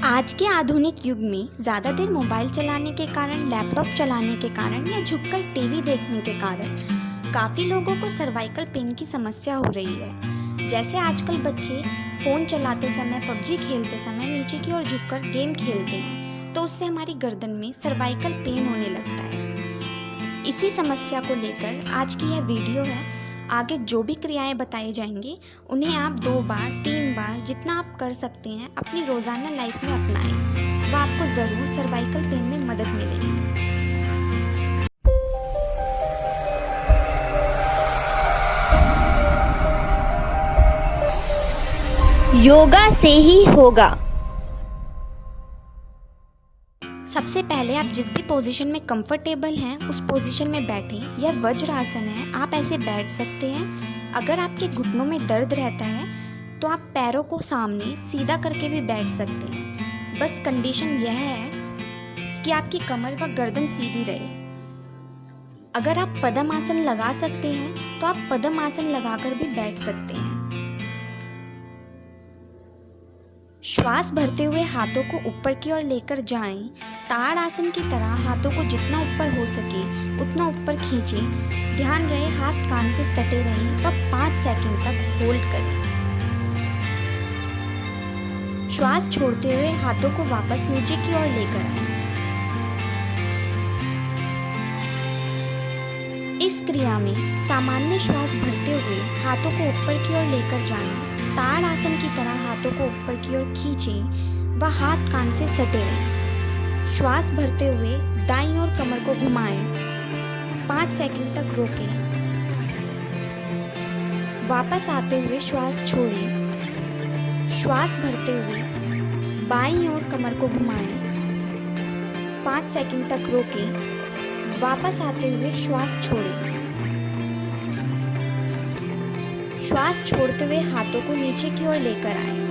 आज के आधुनिक युग में ज़्यादा देर मोबाइल चलाने के कारण, लैपटॉप चलाने के कारण या झुककर टीवी देखने के कारण काफ़ी लोगों को सर्वाइकल पेन की समस्या हो रही है। जैसे आजकल बच्चे फ़ोन चलाते समय, पबजी खेलते समय नीचे की ओर झुककर गेम खेलते हैं, तो उससे हमारी गर्दन में सर्वाइकल पेन होने लगता है। इसी समस्या को लेकर आज की यह वीडियो है। आगे जो भी क्रियाएं बताई जाएंगी उन्हें आप 2 बार 3 बार जितना आप कर सकते हैं अपनी रोज़ाना लाइफ में अपनाएं। वह आपको ज़रूर सर्वाइकल पेन में मदद मिलेगी। योगा से ही होगा। सबसे पहले आप जिस भी पोजीशन में कंफर्टेबल हैं उस पोजीशन में बैठें। यह वज्रासन है, आप ऐसे बैठ सकते हैं। अगर आपके घुटनों में दर्द रहता है तो आप पैरों को सामने सीधा करके भी बैठ सकते हैं। बस कंडीशन यह है कि आपकी कमर व गर्दन सीधी रहे। अगर आप पद्मासन लगा सकते हैं तो आप पद्मासन लगाकर भी बैठ सकते हैं। श्वास भरते हुए हाथों को ऊपर की ओर लेकर जाएं। ताड़ आसन की तरह हाथों को जितना ऊपर हो सके उतना ऊपर खींचें। ध्यान रहे हाथ कान से सटे रहें व 5 सेकंड तक होल्ड करें। श्वास छोड़ते हुए हाथों को वापस नीचे की ओर लेकर आएं। इस क्रिया में सामान्य श्वास भरते हुए हाथों को ऊपर की ओर लेकर जाएं। ताड़ आसन की तरह हाथों को ऊपर की ओर खींचें व हाथ कान से सटे रहें। श्वास भरते हुए दाईं ओर कमर को घुमाएं। 5 सेकंड तक रोकें। वापस आते हुए श्वास छोड़ें। श्वास भरते हुए बाईं ओर कमर को घुमाएं। 5 सेकंड तक रोकें। वापस आते हुए श्वास छोड़ें। श्वास छोड़ते हुए हाथों को नीचे की ओर लेकर आएं।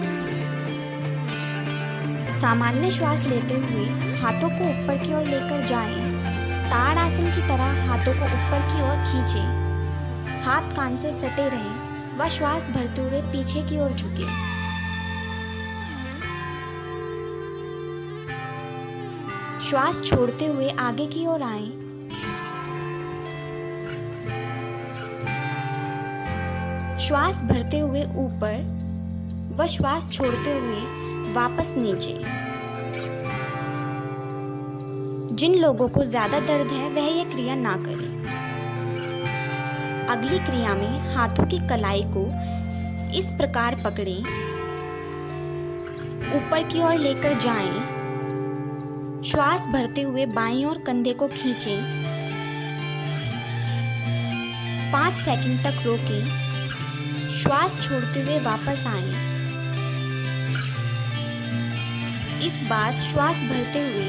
सामान्य श्वास लेते हुए हाथों को ऊपर की ओर लेकर जाएं। ताड़ आसन की तरह हाथों को ऊपर की ओर खींचें। हाथ कान से सटे रहें व श्वास भरते हुए पीछे की ओर झुकें। श्वास छोड़ते हुए आगे की ओर आएं। श्वास भरते हुए ऊपर व श्वास छोड़ते हुए वापस नीचे। जिन लोगों को ज्यादा दर्द है वह यह क्रिया ना करें। अगली क्रिया में हाथों की कलाई को इस प्रकार पकड़ें, ऊपर की ओर लेकर जाएं। श्वास भरते हुए बाईं ओर कंधे को खींचें। 5 सेकंड तक रोकें। श्वास छोड़ते हुए वापस आएं। इस बार श्वास भरते हुए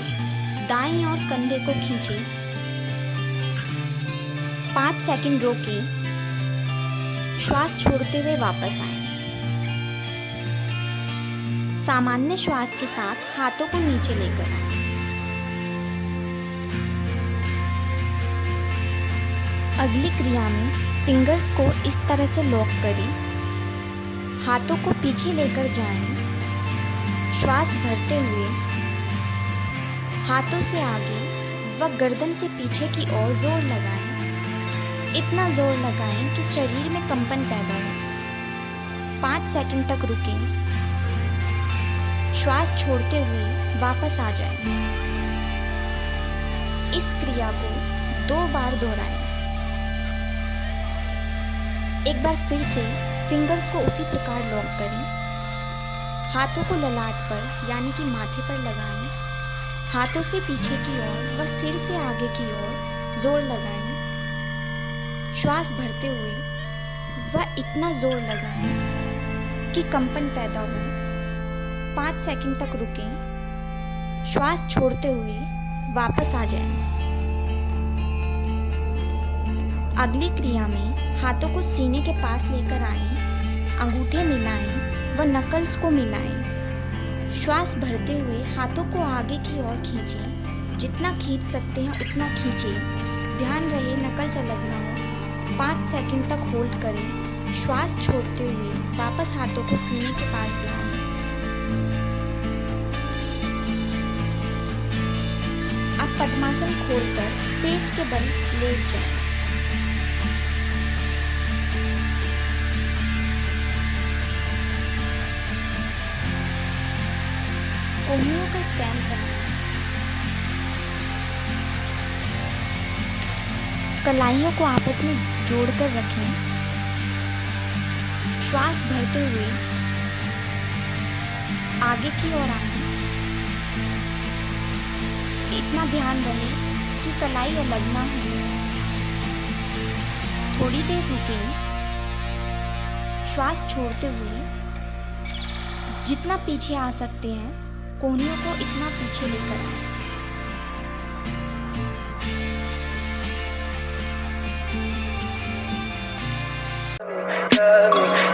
दाईं ओर कंधे को खींचें। 5 सेकंड रोकें। श्वास छोड़ते हुए वापस आएं। सामान्य श्वास के साथ हाथों को नीचे लेकर आएं। अगली क्रिया में फिंगर्स को इस तरह से लॉक करें। हाथों को पीछे लेकर जाएं। श्वास भरते हुए हाथों से आगे व गर्दन से पीछे की ओर जोर लगाएं। इतना जोर लगाएं कि शरीर में कंपन पैदा हो। 5 सेकंड तक रुकें। श्वास छोड़ते हुए वापस आ जाएं। इस क्रिया को 2 बार दोहराएं। एक बार फिर से फिंगर्स को उसी प्रकार लॉक करें। हाथों को ललाट पर यानी कि माथे पर लगाएं। हाथों से पीछे की ओर व सिर से आगे की ओर जोर लगाएं। श्वास भरते हुए वह इतना जोर लगाएं कि कंपन पैदा हो। 5 सेकंड तक रुकें। श्वास छोड़ते हुए वापस आ जाएं। अगली क्रिया में हाथों को सीने के पास लेकर आएं। अंगूठे मिलाएं व नकल्स को मिलाएं। श्वास भरते हुए हाथों को आगे की ओर खींचें। जितना खींच सकते हैं उतना खींचें। ध्यान रहे नकल्स अलग ना हो। 5 सेकंड तक होल्ड करें। श्वास छोड़ते हुए वापस हाथों को सीने के पास लाएं। आसन खोलकर पेट के बल लेट जाएं। कोहनियों का स्टैंड बनाएं। कलाइयों को आपस में जोड़कर रखें। श्वास भरते हुए आगे की ओर आएं। इतना ध्यान रहे कि कलाई अलग ना हो। थोड़ी देर रुकें। श्वास छोड़ते हुए जितना पीछे आ सकते हैं कोहनियों को इतना पीछे लेकर आएं।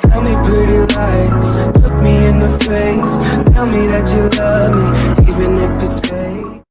Tell me pretty lies, look me in the face. Tell me that you love me,